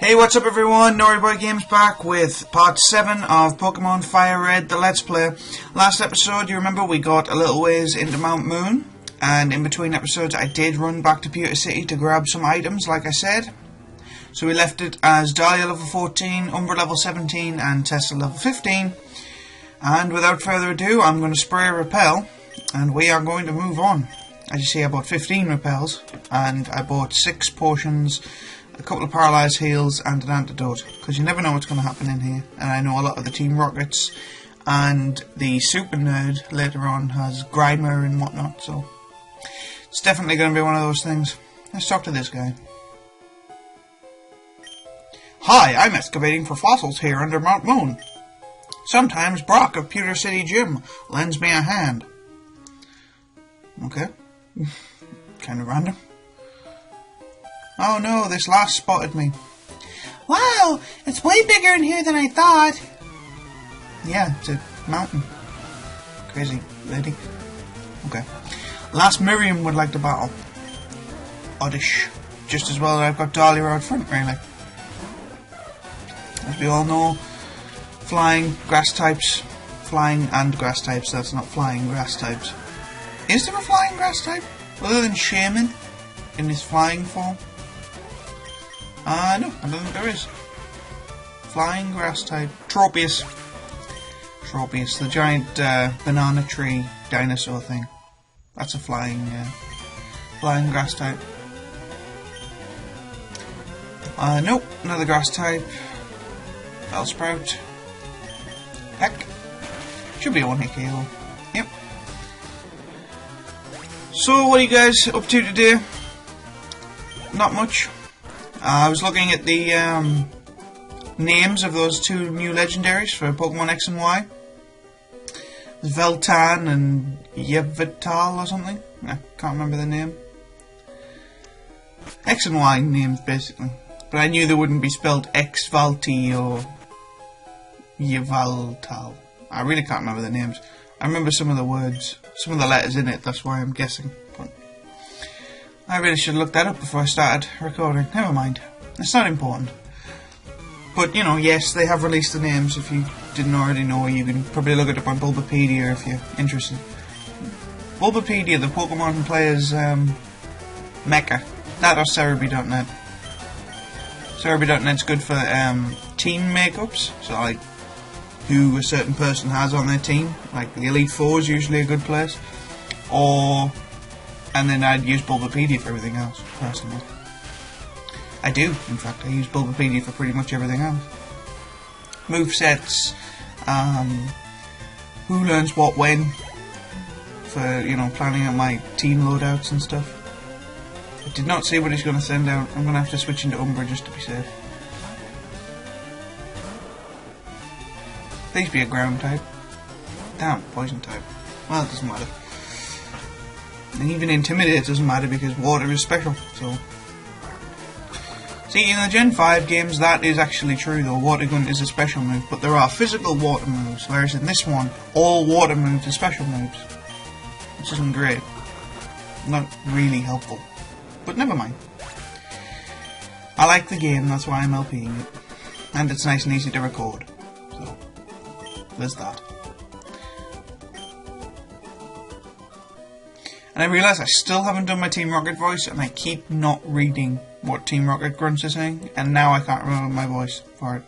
Hey, what's up everyone? NoryBoyGames back with part 7 of Pokemon Fire Red, the Let's Play. Last episode, you remember, we got a little ways into Mount Moon, and in between episodes I did run back to Pewter City to grab some items, like I said. So we left it as Dahlia level 14, Umbra level 17, and Tessa level 15. And without further ado, I'm going to spray a repel, and we are going to move on. As you see, I bought 15 repels, and I bought 6 potions, a couple of paralysed heals and an antidote, because you never know what's going to happen in here. And I know a lot of the Team Rockets and the Super Nerd later on has Grimer and whatnot, so it's definitely going to be one of those things. Let's talk to this guy. Hi, I'm excavating for fossils here under Mount Moon. Sometimes Brock of Pewter City Gym lends me a hand. Okay. Kind of random. Oh no, this last spotted me. Wow, it's way bigger in here than I thought. Yeah, it's a mountain. Crazy lady. Okay. Last Miriam would like to battle. Oddish. Just as well that I've got Dahlia out front, really. As we all know, flying, grass types. Flying and grass types, that's not flying, grass types. Is there a flying grass type? Other than Shaman in his flying form? No, I don't think there is. Flying grass type. Tropius. Tropius, the giant banana tree dinosaur thing. That's a flying grass type. Nope, another grass type. Bellsprout. Heck. Should be a one-hit KO. Yep. So, what are you guys up to today? Not much. I was looking at the names of those 2 new legendaries for Pokemon X and Y. Veltan and Yveltal or something. I can't remember the name. X and Y names, basically. But I knew they wouldn't be spelled X-Valti or Yveltal. I really can't remember the names. I remember some of the words, some of the letters in it, that's why I'm guessing. But I really should have looked that up before I started recording. Never mind. It's not important. But, you know, yes, they have released the names. If you didn't already know, you can probably look it up on Bulbapedia if you're interested. Bulbapedia, the Pokemon player's mecca. That or Cerebi.net. Cerebi.net's good for team makeups. So, like, who a certain person has on their team. Like, the Elite Four is usually a good place. And then I'd use Bulbapedia for everything else, personally. I do, in fact. I use Bulbapedia for pretty much everything else. Movesets, who learns what when, for, you know, planning out my team loadouts and stuff. I did not see what he's going to send out. I'm going to have to switch into Umbra just to be safe. Please be a ground type. Damn, poison type. Well, it doesn't matter. And even Intimidate doesn't matter because water is special, so... See, in the Gen 5 games that is actually true though, Water Gun is a special move, but there are physical water moves, whereas in this one, all water moves are special moves. Which isn't great. Not really helpful. But never mind. I like the game, that's why I'm LPing it. And it's nice and easy to record. So, there's that. And I realise I still haven't done my Team Rocket voice, and I keep not reading what Team Rocket grunts are saying, and now I can't remember my voice for it.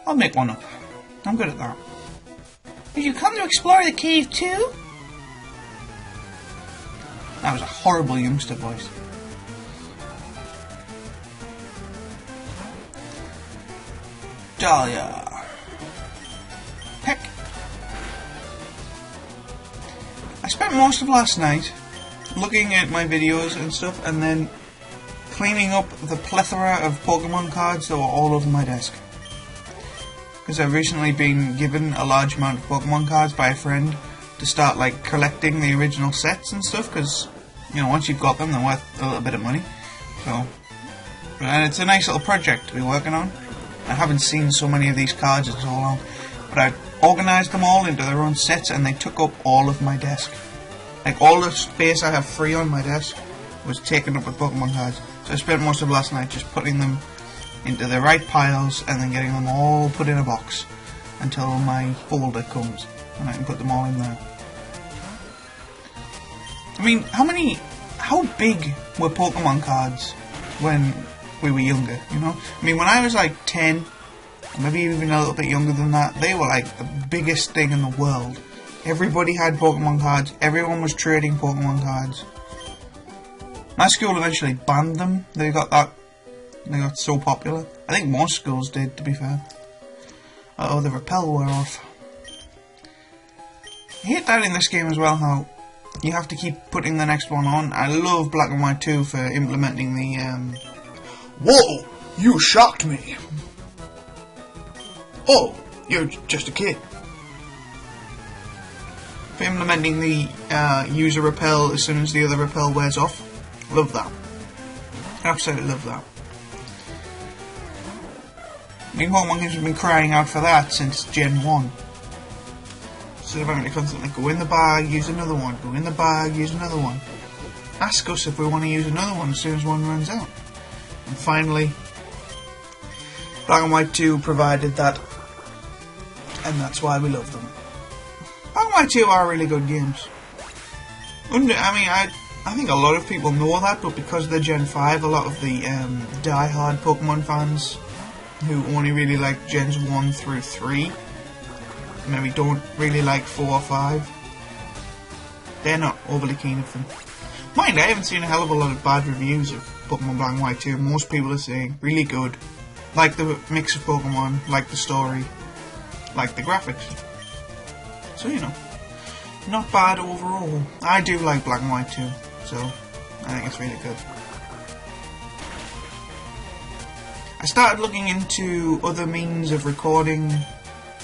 I'll make one up. I'm good at that. Did you come to explore the cave too? That was a horrible youngster voice. Dahlia. Heck. I spent most of last night looking at my videos and stuff and then cleaning up the plethora of Pokemon cards that were all over my desk. Because I've recently been given a large amount of Pokemon cards by a friend to start like collecting the original sets and stuff, because, you know, once you've got them, they're worth a little bit of money. So, and it's a nice little project to be working on. I haven't seen so many of these cards in so long, but I organised them all into their own sets and they took up all of my desk. Like, all the space I have free on my desk was taken up with Pokemon cards. So I spent most of last night just putting them into the right piles and then getting them all put in a box until my folder comes and I can put them all in there. I mean, how big were Pokemon cards when we were younger, you know? I mean, when I was like 10, maybe even a little bit younger than that, they were like the biggest thing in the world. Everybody had Pokemon cards, everyone was trading Pokemon cards. My school eventually banned them. They got so popular. I think most schools did, to be fair. Uh-oh, the repel wore off. I hate that in this game as well, how you have to keep putting the next one on. I love Black and White 2 for implementing the, Whoa! You shocked me! Oh, you're just a kid. For implementing the use a repel as soon as the other repel wears off. Love that. Absolutely love that. I mean, Pokemon games have been crying out for that since Gen 1. Instead of having to constantly go in the bag, use another one, go in the bag, use another one. Ask us if we want to use another one as soon as one runs out. And finally, Black and White 2 provided that, and that's why we love them. Black and White 2 are really good games. I think a lot of people know that, but because they're Gen 5, a lot of the die-hard Pokemon fans who only really like Gens 1 through 3, maybe don't really like 4 or 5, they're not overly keen of them. Mind, I haven't seen a hell of a lot of bad reviews of Pokemon Black and White 2. Most people are saying really good, like the mix of Pokemon, like the story, like the graphics. So, you know, not bad overall. I do like Black and White 2, so I think it's really good. I started looking into other means of recording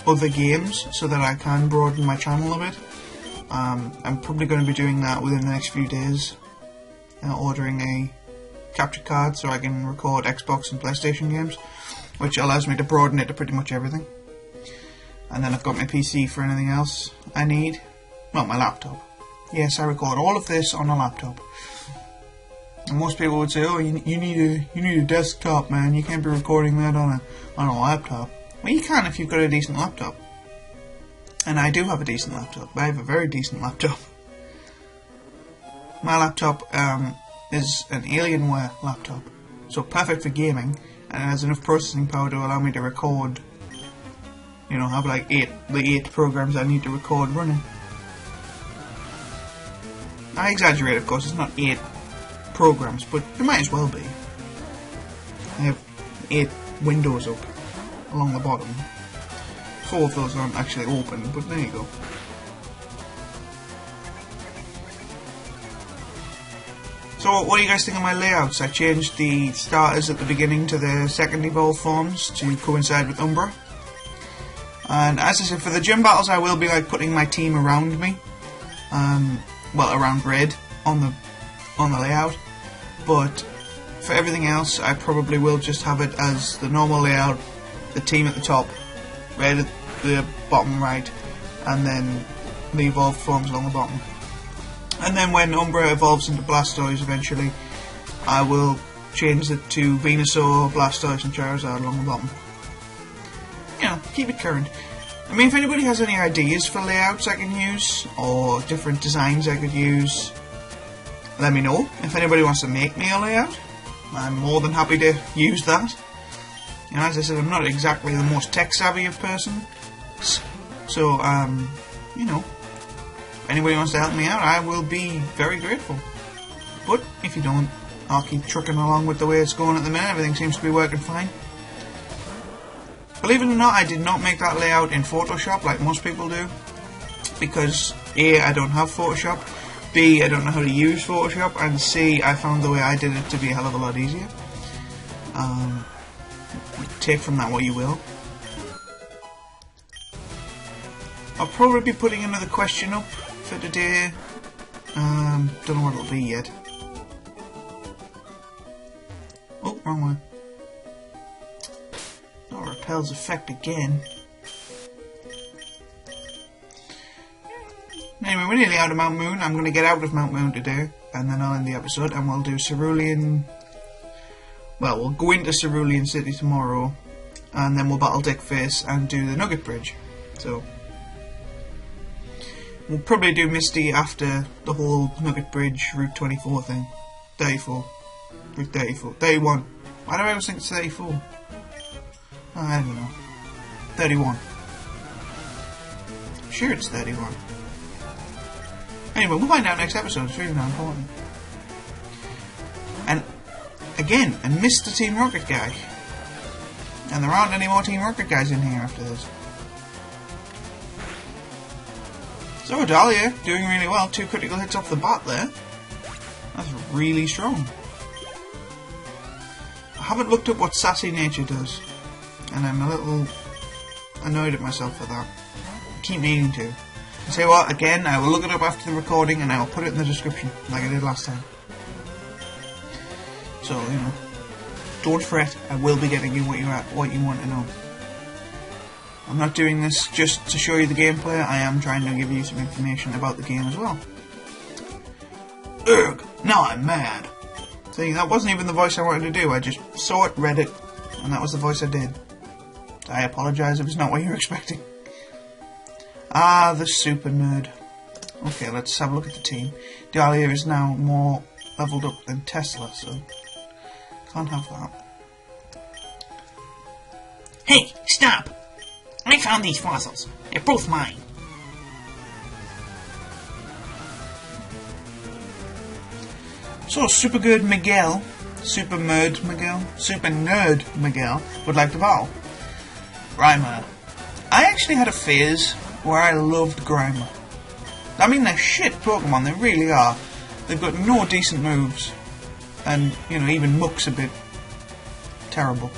other games so that I can broaden my channel a bit. I'm probably going to be doing that within the next few days. Ordering a capture card so I can record Xbox and PlayStation games, which allows me to broaden it to pretty much everything. And then I've got my PC for anything else I need. Not my laptop. Yes, I record all of this on a laptop. And most people would say, "Oh, you need a desktop, man. You can't be recording that on a laptop." Well, you can if you've got a decent laptop. And I do have a decent laptop. I have a very decent laptop. My laptop is an Alienware laptop, so perfect for gaming, and it has enough processing power to allow me to record. You know, have like the 8 programs I need to record running. I exaggerate, of course. It's not 8 programs, but it might as well be. I have 8 windows up along the bottom. 4 of those aren't actually open, but there you go. So what do you guys think of my layouts? I changed the starters at the beginning to the second evolve forms to coincide with Umbra. And as I said, for the gym battles I will be like putting my team around me. Well, around Red on the layout. But for everything else I probably will just have it as the normal layout, the team at the top, Red at the bottom right, and then the evolved forms along the bottom. And then when Umbra evolves into Blastoise eventually, I will change it to Venusaur, Blastoise and Charizard along the bottom. You know, keep it current. I mean, if anybody has any ideas for layouts I can use, or different designs I could use, let me know. If anybody wants to make me a layout, I'm more than happy to use that. You know, as I said, I'm not exactly the most tech-savvy of person, so, you know, if anybody wants to help me out, I will be very grateful. But if you don't, I'll keep trucking along with the way it's going at the minute. Everything seems to be working fine. Believe it or not, I did not make that layout in Photoshop like most people do, because A, I don't have Photoshop, B, I don't know how to use Photoshop, and C, I found the way I did it to be a hell of a lot easier. Take from that what you will. I'll probably be putting another question up for today. Don't know what it'll be yet. Oh, wrong one. Oh, repels effect again. Anyway, we're nearly out of Mount Moon. I'm going to get out of Mount Moon today, and then I'll end the episode, and we'll do Cerulean well, we'll go into Cerulean City tomorrow, and then we'll battle Dickface and do the Nugget Bridge. So we'll probably do Misty after the whole Nugget Bridge Route 24 thing. 34. Route 34. 31. Why do I always think it's 34? I don't know. 31. I'm sure it's 31. Anyway, we'll find out next episode. It's really not important. And again, a Mr. Team Rocket guy. And there aren't any more Team Rocket guys in here after this. So Dahlia, doing really well. 2 critical hits off the bat there. That's really strong. I haven't looked up what Sassy Nature does. And I'm a little annoyed at myself for that. I keep needing to. And say what, again, I will look it up after the recording and I will put it in the description, like I did last time. So, you know, don't fret, I will be getting you what you want to know. I'm not doing this just to show you the gameplay, I am trying to give you some information about the game as well. Ugh, now I'm mad. See, that wasn't even the voice I wanted to do, I just saw it, read it, and that was the voice I did. I apologise if it's not what you're expecting. Ah, the super nerd. Okay, let's have a look at the team. Dahlia is now more leveled up than Tesla, so can't have that. Hey, stop! I found these fossils. They're both mine. So, Super Good Miguel, Super Nerd Miguel, would like to battle. Grimer. I actually had a phase where I loved Grimer. I mean, they're shit Pokemon, they really are. They've got no decent moves. And, you know, even Muck's a bit terrible.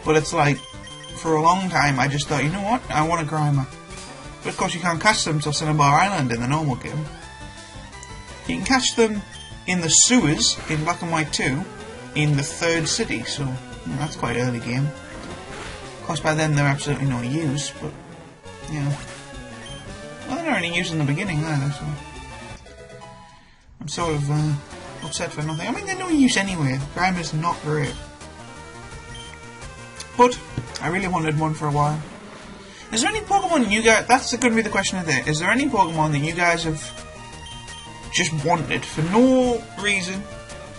But it's like, for a long time I just thought, you know what, I want a Grimer. But of course you can't catch them till Cinnabar Island in the normal game. You can catch them in the sewers in Black and White 2 in the 3rd city, so that's quite early game. Of course by then they're absolutely no use, but, you know. Well, they're not any use in the beginning either, so I'm sort of upset for nothing. I mean, they're no use anyway. Grimer's not great. But I really wanted one for a while. Is there any Pokemon you guys... That's going to be the question of the day. Is there any Pokemon that you guys have just wanted for no reason?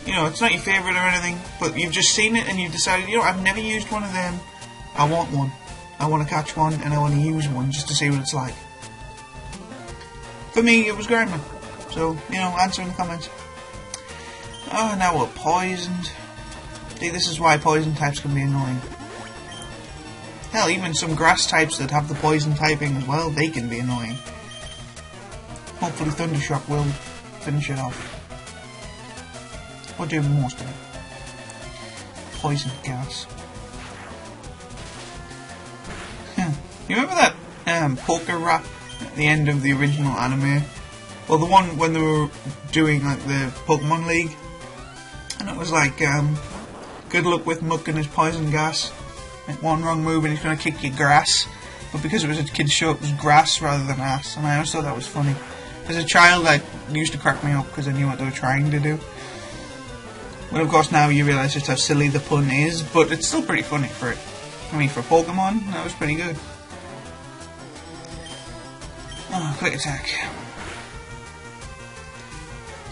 You know, it's not your favourite or anything, but you've just seen it and you've decided, you know, I've never used one of them. I want one. I want to catch one and I want to use one just to see what it's like. For me, it was Grimer. So, you know, answer in the comments. Oh, now we're poisoned. See, this is why poison types can be annoying. Hell, even some grass types that have the poison typing as well, they can be annoying. Hopefully Thundershock will finish it off. Or do most of it. Poison gas. You remember that poker rap at the end of the original anime? Well, the one when they were doing like the Pokemon League, and it was like, good luck with Muck and his poison gas. Make one wrong move and he's going to kick your grass. But because it was a kid's show, it was grass rather than ass, and I always thought that was funny. As a child, that used to crack me up because I knew what they were trying to do. Well, of course, now you realise just how silly the pun is, but it's still pretty funny for it. I mean, for Pokemon, that was pretty good. Oh, quick attack.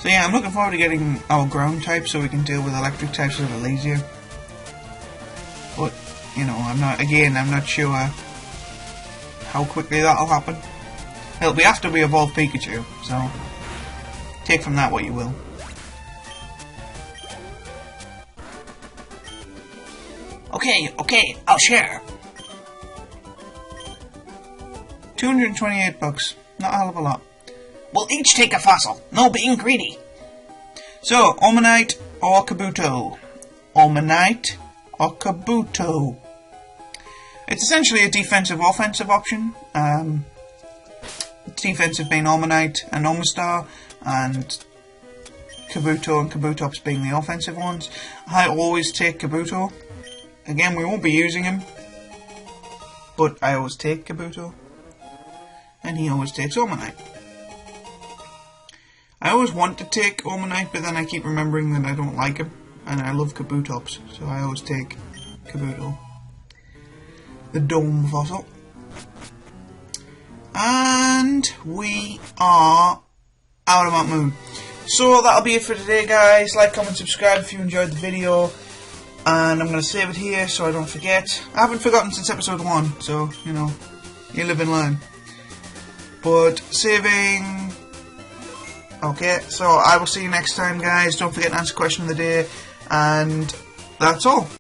So yeah, I'm looking forward to getting our ground type so we can deal with electric types a little easier. But, you know, I'm not sure how quickly that'll happen. It'll be after we evolve Pikachu, so take from that what you will. Okay, I'll share. 228 bucks. Not a hell of a lot. We'll each take a fossil. No being greedy. So, Omanyte or Kabuto? Omanyte or Kabuto? It's essentially a defensive-offensive option. Defensive being Omanyte and Omastar, and Kabuto and Kabutops being the offensive ones. I always take Kabuto. Again, we won't be using him, but I always take Kabuto, and he always takes Omanyte. I always want to take Omanyte, but then I keep remembering that I don't like him, and I love Kabutops, so I always take Kabuto. The dome fossil. And we are out of Mount Moon. So that'll be it for today, guys. Like, comment, subscribe if you enjoyed the video. And I'm going to save it here so I don't forget. I haven't forgotten since episode 1, so, you know, you live and learn. But saving... Okay, so I will see you next time, guys. Don't forget to answer question of the day. And that's all.